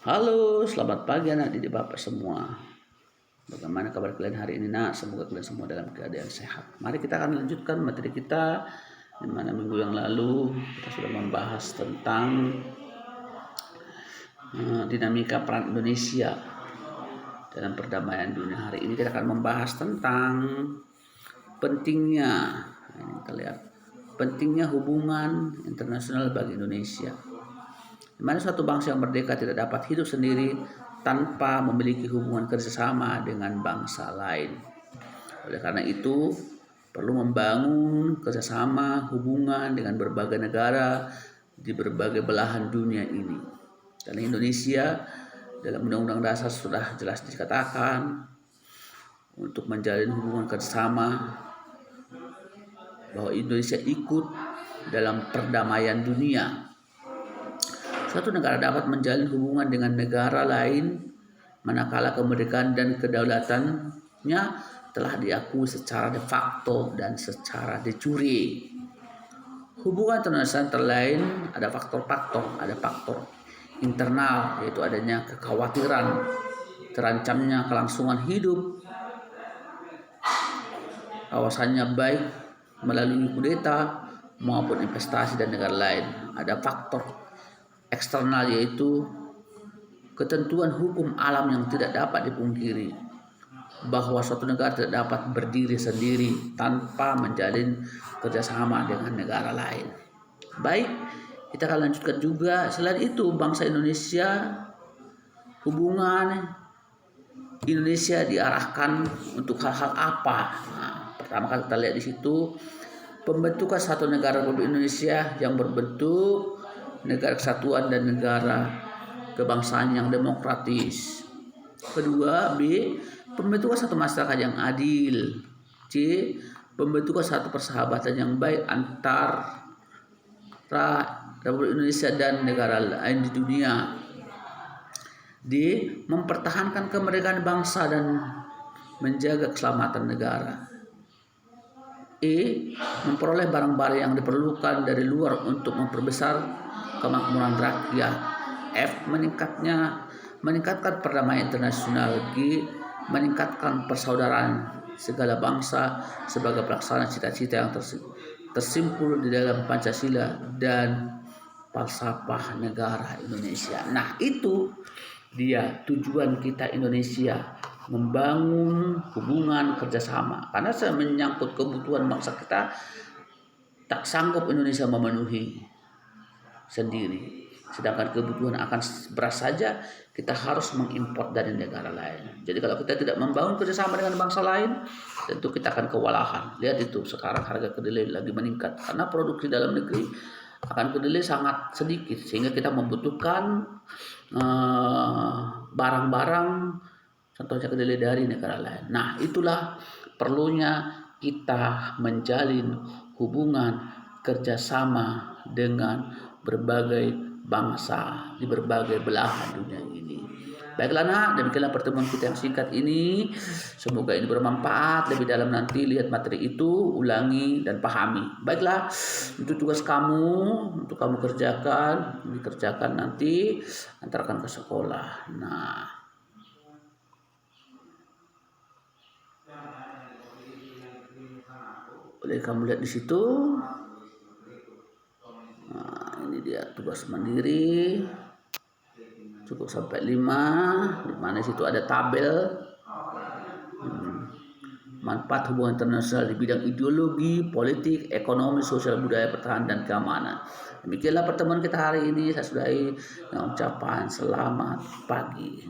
Halo, selamat pagi anak didik Bapak semua. Bagaimana kabar kalian hari ini nak? Semoga kalian semua dalam keadaan sehat. Mari kita akan lanjutkan materi kita, di mana minggu yang lalu kita sudah membahas tentang dinamika peran Indonesia dalam perdamaian dunia. Hari ini kita akan membahas tentang pentingnya, ini kita lihat, pentingnya hubungan internasional bagi Indonesia. Di mana suatu bangsa yang merdeka tidak dapat hidup sendiri tanpa memiliki hubungan kerjasama dengan bangsa lain. Oleh karena itu, perlu membangun kerjasama hubungan dengan berbagai negara di berbagai belahan dunia ini. Dan Indonesia dalam Undang-Undang Dasar sudah jelas dikatakan untuk menjalin hubungan kerjasama bahwa Indonesia ikut dalam perdamaian dunia. Suatu negara dapat menjalin hubungan dengan negara lain manakala kemerdekaan dan kedaulatannya telah diakui secara de facto dan secara de jure. Hubungan internasional terlain ada faktor-faktor, ada faktor internal, yaitu adanya kekhawatiran terancamnya kelangsungan hidup, kawasannya baik melalui kudeta maupun investasi dan negara lain. Ada faktor eksternal, yaitu ketentuan hukum alam yang tidak dapat dipungkiri, bahwa suatu negara tidak dapat berdiri sendiri tanpa menjalin kerjasama dengan negara lain. Baik, kita akan lanjutkan juga. Selain itu, bangsa Indonesia, hubungan Indonesia diarahkan untuk hal-hal apa? Nah, pertama kali kita lihat di situ, pembentukan satu negara Republik Indonesia yang berbentuk negara kesatuan dan negara kebangsaan yang demokratis. Kedua, B, pembentukan satu masyarakat yang adil. C, pembentukan satu persahabatan yang baik antara Republik Indonesia dan negara lain di dunia. D, mempertahankan kemerdekaan bangsa dan menjaga keselamatan negara. E, memperoleh barang-barang yang diperlukan dari luar untuk memperbesar kemakmuran rakyat. F, meningkatkan perdamaian internasional. G, meningkatkan persaudaraan segala bangsa sebagai pelaksana cita-cita yang tersimpul di dalam Pancasila dan falsafah negara Indonesia. Nah, itu dia tujuan kita Indonesia, membangun hubungan kerjasama, karena menyangkut kebutuhan bangsa kita tak sanggup Indonesia memenuhi sendiri. Sedangkan kebutuhan akan beras saja kita harus mengimpor dari negara lain. Jadi kalau kita tidak membangun kerjasama dengan bangsa lain, tentu kita akan kewalahan. Lihat itu, sekarang harga kedelai lagi meningkat karena produksi dalam negeri akan kedelai sangat sedikit, sehingga kita membutuhkan barang-barang, contohnya kedelai dari negara lain. Nah, itulah perlunya kita menjalin hubungan kerjasama dengan berbagai bangsa di berbagai belahan dunia ini. Baiklah nak, demikianlah pertemuan kita yang singkat ini. Semoga ini bermanfaat. Lebih dalam nanti lihat materi itu, ulangi dan pahami. Baiklah, itu tugas kamu untuk kamu dikerjakan nanti, antarkan ke sekolah. Nah, boleh kamu lihat di situ. Nah, ini dia tugas mandiri, cukup sampai 5, di mana situ ada tabel manfaat hubungan internasional di bidang ideologi, politik, ekonomi, sosial, budaya, pertahanan, dan keamanan. Demikianlah pertemuan kita hari ini. Saya sudahi dengan ucapan selamat pagi.